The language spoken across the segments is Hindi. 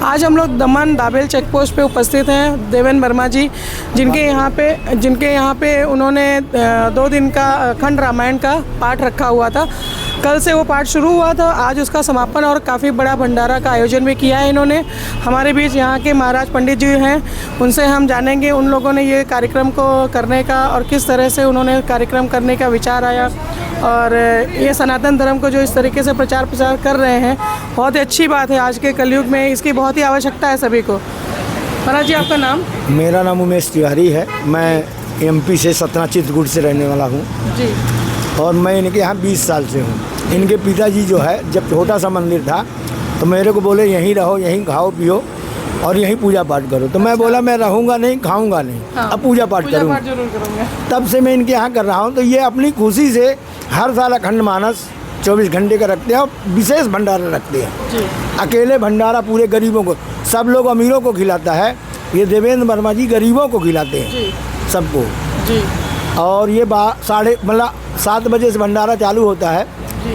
आज हम लोग दमन दाबेल चेक पोस्ट पे उपस्थित हैं। देवेंद्र वर्मा जी जिनके यहाँ पे उन्होंने 2 दिन का अखंड रामायण का पाठ रखा हुआ था। कल से वो पाठ शुरू हुआ था, आज उसका समापन और काफ़ी बड़ा भंडारा का आयोजन भी किया है इन्होंने। हमारे बीच यहाँ के महाराज पंडित जी हैं, उनसे हम जानेंगे उन लोगों ने ये कार्यक्रम को करने का और किस तरह से उन्होंने कार्यक्रम करने का विचार आया, और ये सनातन धर्म को जो इस तरीके से प्रचार प्रसार कर रहे हैं, बहुत ही अच्छी बात है। आज के कलयुग में इसकी बहुत ही आवश्यकता है सभी को। महाराज जी, आपका नाम? मेरा नाम उमेश तिवारी है। मैं एमपी से सतना चित्रकूट से रहने वाला हूँ जी, और मैं इनके यहाँ 20 साल से हूँ। इनके पिताजी जो है, जब छोटा सा मंदिर था तो मेरे को बोले यहीं रहो, यहीं खाओ पियो और यहीं पूजा पाठ करो। तो मैं बोला मैं रहूँगा नहीं, खाऊँगा नहीं, अब पूजा पाठ करूँगा। तब से मैं इनके यहाँ कर रहा हूँ। तो ये अपनी खुशी से हर साल अखंड मानस 24 घंटे का रखते हैं और विशेष भंडारा रखते हैं जी। अकेले भंडारा पूरे गरीबों को, सब लोग अमीरों को खिलाता है, ये देवेंद्र वर्मा जी गरीबों को खिलाते हैं सबको जी। और ये 7 बजे से भंडारा चालू होता है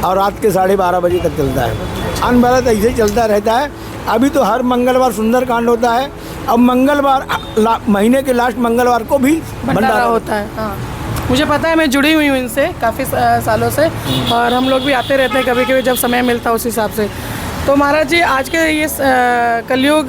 और रात के 12:30 बजे तक चलता है। अनवरत ऐसे ही चलता रहता है। अभी तो हर मंगलवार सुंदरकांड होता है। अब मंगलवार महीने के लास्ट मंगलवार को भी भंडारा होता है। हाँ, मुझे पता है, मैं जुड़ी हुई हूँ इनसे काफ़ी सालों से, और हम लोग भी आते रहते हैं कभी कभी जब समय मिलता है उस हिसाब से। तो महाराज जी, आज के ये कलयुग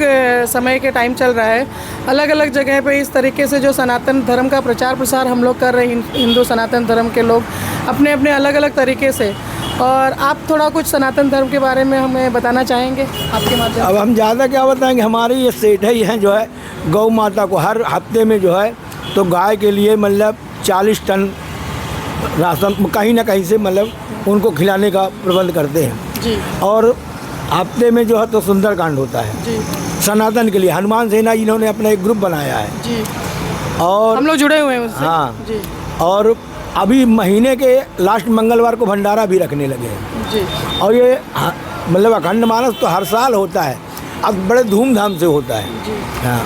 समय के टाइम चल रहा है, अलग अलग जगह पे इस तरीके से जो सनातन धर्म का प्रचार प्रसार हम लोग कर रहे हैं, हिंदू सनातन धर्म के लोग अपने अपने अलग अलग तरीके से, और आप थोड़ा कुछ सनातन धर्म के बारे में हमें बताना चाहेंगे आपके माध्यम से? अब हम ज़्यादा क्या बताएंगे, हमारे ये सेठ ही हैं जो है, गौ माता को हर हफ्ते में जो है तो गाय के लिए मतलब 40 टन राशन कहीं ना कहीं से मतलब उनको खिलाने का प्रबंध करते हैं जी। और हफ्ते में जो है तो सुंदरकांड होता है जी। सनातन के लिए हनुमान सेना इन्होंने अपना एक ग्रुप बनाया है जी, और हम लोग जुड़े हुए हैं उससे। हाँ जी। और अभी महीने के लास्ट मंगलवार को भंडारा भी रखने लगे हैं जी। और ये मतलब अखंड मानस तो हर साल होता है, अब बड़े धूमधाम से होता है जी। हाँ,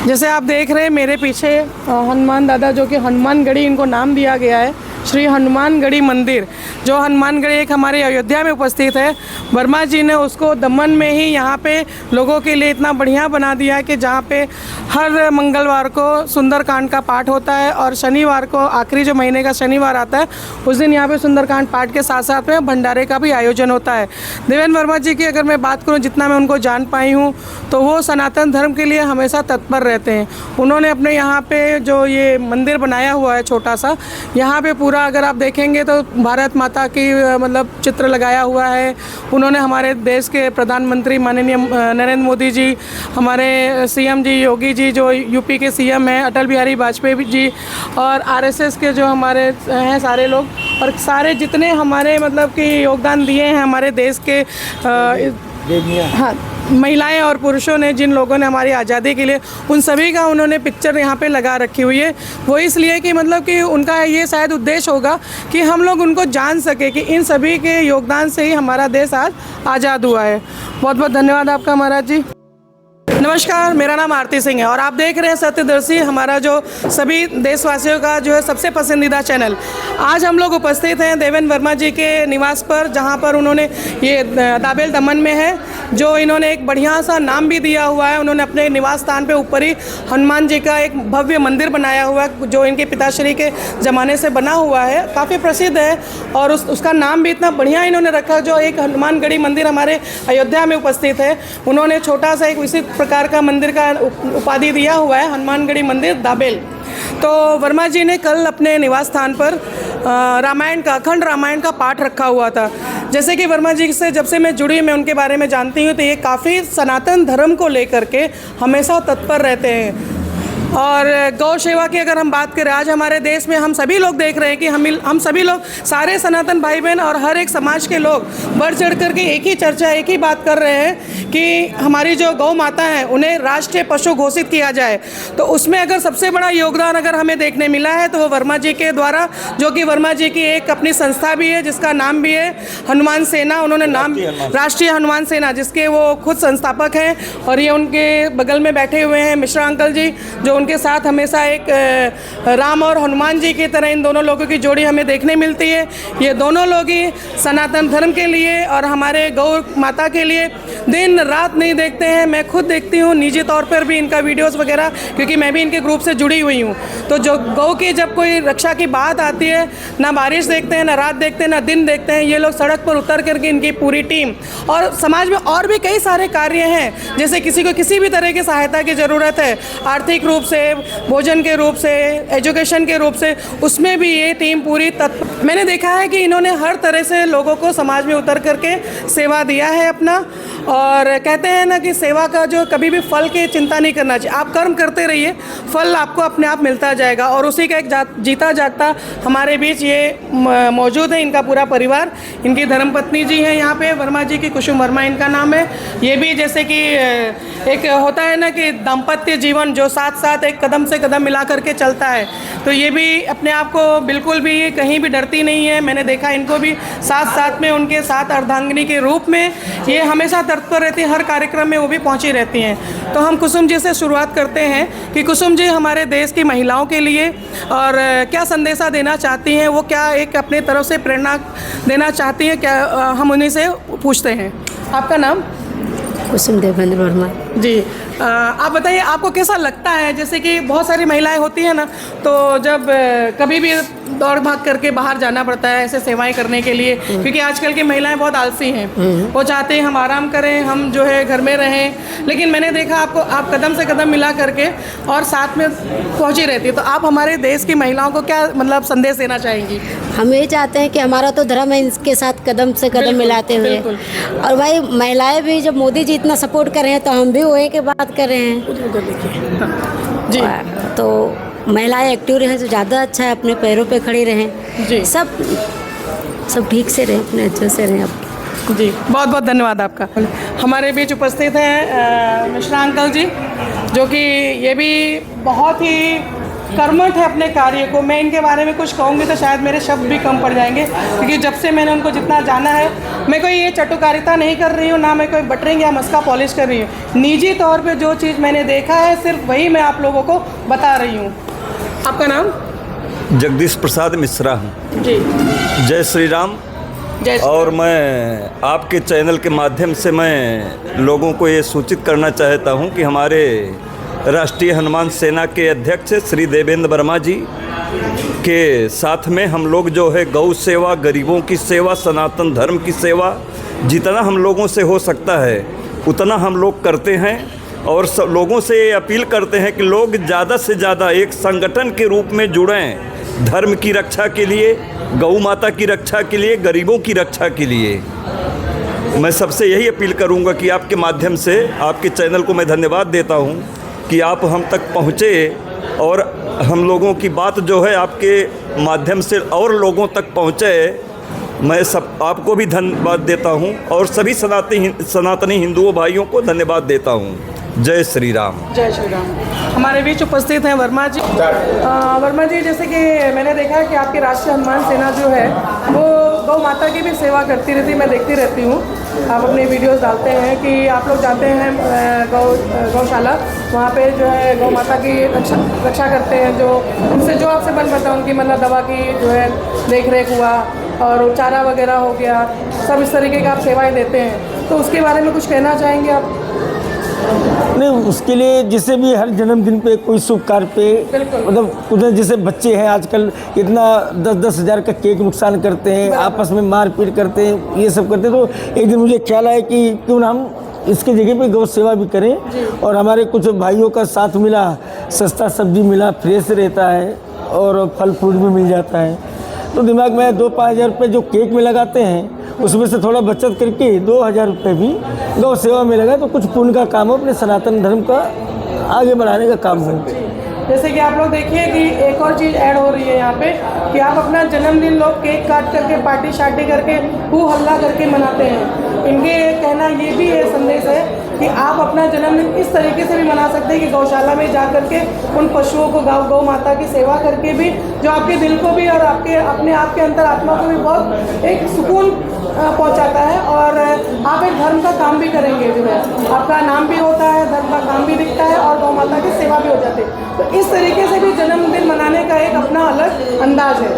जैसे आप देख रहे हैं मेरे पीछे हनुमान दादा, जो कि हनुमानगढ़ी इनको नाम दिया गया है, श्री हनुमानगढ़ी मंदिर, जो हनुमानगढ़ी एक हमारे अयोध्या में उपस्थित है। वर्मा जी ने उसको दमन में ही यहाँ पे लोगों के लिए इतना बढ़िया बना दिया है कि जहाँ पे हर मंगलवार को सुंदरकांड का पाठ होता है, और शनिवार को आखिरी जो महीने का शनिवार आता है उस दिन यहाँ पे सुंदरकांड पाठ के साथ साथ में भंडारे का भी आयोजन होता है। देवेंद्र वर्मा जी की अगर मैं बात करूँ, जितना मैं उनको जान पाई हूँ, तो वो सनातन धर्म के लिए हमेशा तत्पर रहते हैं। उन्होंने अपने यहाँ पे जो ये मंदिर बनाया हुआ है छोटा सा, यहाँ पे पूरा अगर आप देखेंगे तो भारत माता की मतलब चित्र लगाया हुआ है। उन्होंने हमारे देश के प्रधानमंत्री माननीय नरेंद्र मोदी जी, हमारे सीएम जी योगी जी, जो यूपी के सीएम हैं अटल बिहारी वाजपेयी जी, और आरएसएस के जो हमारे हैं सारे लोग, और सारे जितने हमारे मतलब कि योगदान दिए हैं हमारे देश के हाँ महिलाएं और पुरुषों ने, जिन लोगों ने हमारी आज़ादी के लिए, उन सभी का उन्होंने पिक्चर यहाँ पे लगा रखी हुई है। वो इसलिए कि मतलब कि उनका ये शायद उद्देश्य होगा कि हम लोग उनको जान सके कि इन सभी के योगदान से ही हमारा देश आज आज़ाद हुआ है। बहुत बहुत धन्यवाद आपका महाराज जी। नमस्कार, मेरा नाम आरती सिंह है और आप देख रहे हैं सत्यदर्शी, हमारा जो सभी देशवासियों का जो है सबसे पसंदीदा चैनल। आज हम लोग उपस्थित हैं देवेंद्र वर्मा जी के निवास पर, जहां पर उन्होंने ये दाबेल दमन में है, जो इन्होंने एक बढ़िया सा नाम भी दिया हुआ है। उन्होंने अपने निवास स्थान पे ऊपर ही हनुमान जी का एक भव्य मंदिर बनाया हुआ है, जो इनके पिताश्री के ज़माने से बना हुआ है, काफ़ी प्रसिद्ध है, और उसका नाम भी इतना बढ़िया इन्होंने रखा। जो एक हनुमानगढ़ी मंदिर हमारे अयोध्या में उपस्थित है, उन्होंने छोटा सा एक इसी प्रकार का मंदिर का उपाधि दिया हुआ है, हनुमानगढ़ी मंदिर दाबेल। तो वर्मा जी ने कल अपने निवास स्थान पर रामायण का अखंड रामायण का पाठ रखा हुआ था। जैसे कि वर्मा जी से जब से मैं जुड़ी, मैं उनके बारे में जानती हूँ, तो ये काफ़ी सनातन धर्म को लेकर के हमेशा तत्पर रहते हैं। और गौ सेवा की अगर हम बात करें, आज हमारे देश में हम सभी लोग देख रहे हैं कि हम सभी लोग, सारे सनातन भाई बहन और हर एक समाज के लोग बढ़ चढ़ करके एक ही चर्चा, एक ही बात कर रहे हैं कि हमारी जो गौ माता हैं उन्हें राष्ट्रीय पशु घोषित किया जाए। तो उसमें अगर सबसे बड़ा योगदान अगर हमें देखने मिला है तो वो वर्मा जी के द्वारा, जो कि वर्मा जी की एक अपनी संस्था भी है जिसका नाम भी है हनुमान सेना। उन्होंने नाम राष्ट्रीय हनुमान सेना, जिसके वो खुद संस्थापक हैं। और ये उनके बगल में बैठे हुए हैं मिश्रा अंकल जी, जो उनके साथ हमेशा एक राम और हनुमान जी की तरह इन दोनों लोगों की जोड़ी हमें देखने मिलती है। ये दोनों लोग ही सनातन धर्म के लिए और हमारे गौ माता के लिए दिन रात नहीं देखते हैं। मैं खुद देखती हूँ निजी तौर पर भी इनका वीडियोस वगैरह, क्योंकि मैं भी इनके ग्रुप से जुड़ी हुई हूँ। तो जो गौ की जब कोई रक्षा की बात आती है, ना बारिश देखते हैं, ना रात देखते हैं, ना दिन देखते हैं, ये लोग सड़क पर उतर करके इनकी पूरी टीम। और समाज में और भी कई सारे कार्य हैं, जैसे किसी को किसी भी तरह की सहायता की ज़रूरत है, आर्थिक रूप से, भोजन के रूप से, एजुकेशन के रूप से, उसमें भी ये टीम पूरी तत्पर। मैंने देखा है कि इन्होंने हर तरह से लोगों को समाज में उतर करके सेवा दिया है अपना। और कहते हैं ना कि सेवा का जो कभी भी फल की चिंता नहीं करना चाहिए, आप कर्म करते रहिए, फल आपको अपने आप मिलता जाएगा। और उसी का एक जीता जागता हमारे बीच ये मौजूद है, इनका पूरा परिवार। इनकी धर्मपत्नी जी हैं यहाँ पे, वर्मा जी की, कुसुम वर्मा इनका नाम है। ये भी जैसे कि एक होता है ना कि दाम्पत्य जीवन जो साथ साथ एक कदम से कदम मिला करके चलता है, तो ये भी अपने आप को बिल्कुल भी कहीं भी डरती नहीं है। मैंने देखा इनको भी साथ साथ में उनके साथ अर्धांगिनी के रूप में ये हमेशा तत्पर रहती है, हर कार्यक्रम में वो भी पहुंची रहती हैं। तो हम कुसुम जी से शुरुआत करते हैं कि कुसुम जी हमारे देश की महिलाओं के लिए और क्या संदेशा देना चाहती हैं, वो क्या एक अपने तरफ से प्रेरणा देना चाहती हैं, क्या हम उन्हीं से पूछते हैं। आपका नाम? कुसुम देवेंद्र वर्मा जी। आप बताइए आपको कैसा लगता है, जैसे कि बहुत सारी महिलाएं होती हैं ना, तो जब कभी भी दौड़ भाग करके बाहर जाना पड़ता है ऐसे सेवाएं करने के लिए, क्योंकि आजकल की महिलाएं बहुत आलसी हैं, वो चाहते हैं हम आराम करें, हम जो है घर में रहें। लेकिन मैंने देखा आपको, आप कदम से कदम मिला करके और साथ में पहुंची रहती है। तो आप हमारे देश की महिलाओं को क्या मतलब संदेश देना चाहेंगी? हम यही चाहते हैं कि हमारा तो धर्म है, इसके साथ कदम से कदम मिलाते हुए। और भाई महिलाएं भी, जब मोदी जी इतना सपोर्ट कर रहे हैं तो हम भी वही की बात कर रहे हैं जी। तो महिलाएं एक्टिव रहें तो ज़्यादा अच्छा है, अपने पैरों पे खड़ी रहें जी। सब ठीक से रहें, अपने अच्छे से रहें। अब जी, बहुत बहुत धन्यवाद आपका। हमारे बीच उपस्थित हैं मिश्रा अंकल जी, जो कि ये भी बहुत ही कर्मठ है अपने कार्य को। मैं इनके बारे में कुछ कहूँगी तो शायद मेरे शब्द भी कम पड़ जाएंगे, क्योंकि जब से मैंने उनको जितना जाना है, मैं कोई ये चटुकारिता नहीं कर रही हूँ, ना मैं कोई बटरिंग या मस्का पॉलिश कर रही हूँ। निजी तौर पे जो चीज़ मैंने देखा है सिर्फ वही मैं आप लोगों को बता रही हूँ। आपका नाम? जगदीश प्रसाद मिश्रा हूँ जी। जय श्री राम। जय श्री और मैं आपके चैनल के माध्यम से मैं लोगों को ये सूचित करना चाहता हूँ कि हमारे राष्ट्रीय हनुमान सेना के अध्यक्ष श्री देवेंद्र वर्मा जी के साथ में हम लोग जो है गौ सेवा, गरीबों की सेवा, सनातन धर्म की सेवा जितना हम लोगों से हो सकता है उतना हम लोग करते हैं। और सब लोगों से ये अपील करते हैं कि लोग ज़्यादा से ज़्यादा एक संगठन के रूप में जुड़ें, धर्म की रक्षा के लिए, गौ माता की रक्षा के लिए, गरीबों की रक्षा के लिए। मैं सबसे यही अपील करूंगा कि आपके माध्यम से, आपके चैनल को मैं धन्यवाद देता हूं कि आप हम तक पहुंचे और हम लोगों की बात जो है आपके माध्यम से और लोगों तक पहुंचे। मैं सब आपको भी धन्यवाद देता हूं और सभी सनातनी हिंदुओं भाइयों को धन्यवाद देता हूं। जय श्री राम। जय श्री राम। हमारे बीच उपस्थित हैं वर्मा जी। वर्मा जी, जैसे कि मैंने देखा है कि आपकी राष्ट्रीय हनुमान सेना जो है वो गौ माता की भी सेवा करती रहती, मैं देखती रहती हूँ। आप अपने वीडियोस डालते हैं कि आप लोग जाते हैं गौशाला, वहाँ पे जो है गौ माता की रक्षा करते हैं, जो उनसे जो आपसे बन पाता है उनकी मतलब दवा की जो है देख रेख हुआ और चारा वगैरह हो गया, सब इस तरीके का आप सेवाएँ देते हैं। तो उसके बारे में कुछ कहना चाहेंगे आप? नहीं, उसके लिए जैसे भी हर जन्मदिन पे कोई शुभ कार्य पे, मतलब उधर जैसे बच्चे हैं आजकल इतना 10-10 हज़ार का केक नुकसान करते हैं, आपस में मारपीट करते हैं, ये सब करते हैं। तो एक दिन मुझे ख्याल आया कि क्यों ना हम इसके जगह पे गौ सेवा भी करें। और हमारे कुछ भाइयों का साथ मिला, सस्ता सब्जी मिला, फ्रेश रहता है और फल फ्रूट भी मिल जाता है। तो दिमाग में 2-5 हज़ार रुपये जो केक में लगाते हैं उसमें से थोड़ा बचत करके 2,000 रुपये भी गौ सेवा में लगा तो कुछ पुण्य का काम हो, अपने सनातन धर्म का आगे बढ़ाने का काम हो। जैसे कि आप लोग देखिए कि एक और चीज़ ऐड हो रही है यहाँ पे कि आप अपना जन्मदिन लोग केक काट करके पार्टी शार्टी करके हू हल्ला करके मनाते हैं। इनके कहना ये भी है, संदेश है कि आप अपना जन्मदिन इस तरीके से भी मना सकते हैं कि गौशाला में जा करके उन पशुओं को गौ माता की सेवा करके भी, जो आपके दिल को भी और आपके अपने आप के अंतर आत्मा को भी बहुत एक सुकून पहुंचाता है। और आप एक धर्म का काम भी करेंगे, जो है आपका नाम भी होता है, धर्म का काम भी दिखता है और गौ माता की सेवा भी हो जाती है। तो इस तरीके से भी जन्मदिन मनाने का एक अपना अलग अंदाज है।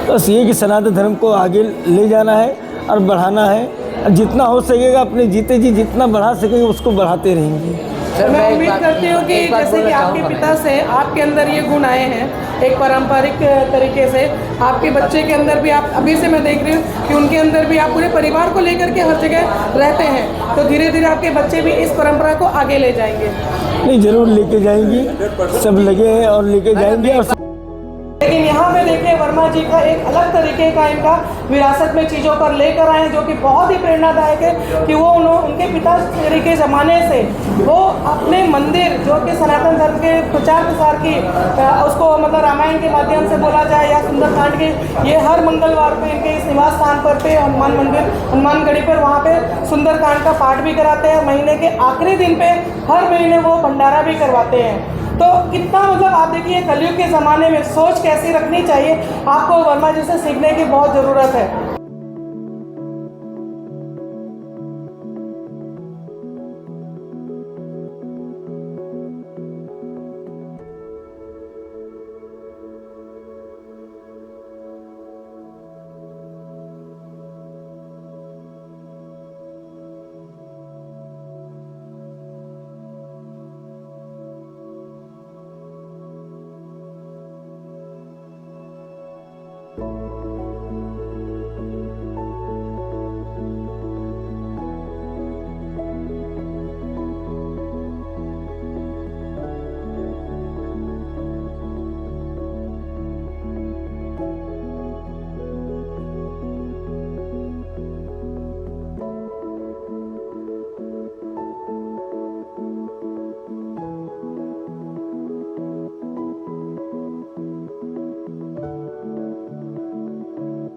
बस ये कि सनातन धर्म को आगे ले जाना है और बढ़ाना है। जितना हो सकेगा अपने जीते जी जितना बढ़ा सकेंगे उसको बढ़ाते रहेंगे। मैं उम्मीद करती हूँ कि जैसे कि आपके पिता से आपके अंदर ये गुण आए हैं एक पारंपरिक तरीके से, आपके बच्चे के अंदर भी, आप अभी से मैं देख रही हूँ कि उनके अंदर भी आप पूरे परिवार को लेकर के हर जगह रहते हैं, तो धीरे धीरे आपके बच्चे भी इस परंपरा को आगे ले जाएंगे। नहीं, जरूर लेके जाएंगी, सब लगे हैं और लेके जाएंगे। और लेकिन यहाँ पे देखिए वर्मा जी का एक अलग तरीके का इनका विरासत में चीज़ों पर लेकर आए हैं, जो कि बहुत ही प्रेरणादायक है कि वो उनके पिता के ज़माने से वो अपने मंदिर जो कि सनातन धर्म के प्रचार प्रसार की उसको मतलब रामायण के माध्यम से बोला जाए या सुंदरकांड के, ये हर मंगलवार पे इनके इस निवास स्थान पर पे हनुमान मंदिर हनुमानगढ़ी पर वहाँ पे सुंदरकांड का पाठ भी कराते हैं। महीने के आखिरी दिन पे हर महीने वो भंडारा भी करवाते हैं। तो कितना मतलब आप देखिए कलयुग के ज़माने में सोच कैसी रखनी चाहिए, आपको वर्मा जी से सीखने की बहुत ज़रूरत है।